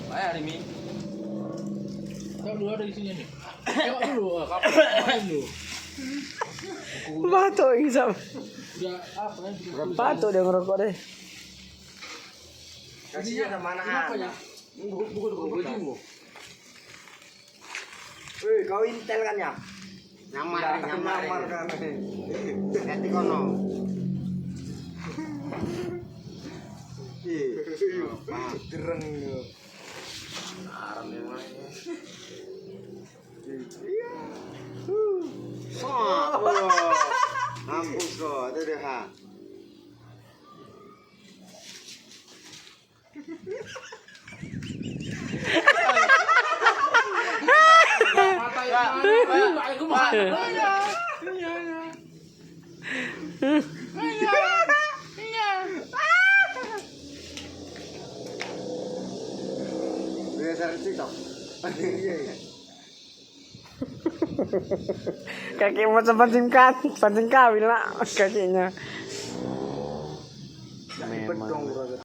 Ayo hari ini. Tahu dulu ada isinya nih. Tengok dulu, kapan dulu. Batuk Isam. Udah apa ya? Batuk dia ngerokok deh. Kasihnya ada mana? Kenapa ya? Buku dulu. Wih, kau intel kan ya? Nyamar kan. Nanti kono. Dereng. Aram yang mana? Iya. Mampus kok, itu deh ha. Mata yang mana? Aku mana? Biasa TikTok. Kaki macam pancing kawin lah kakinya. Bedong,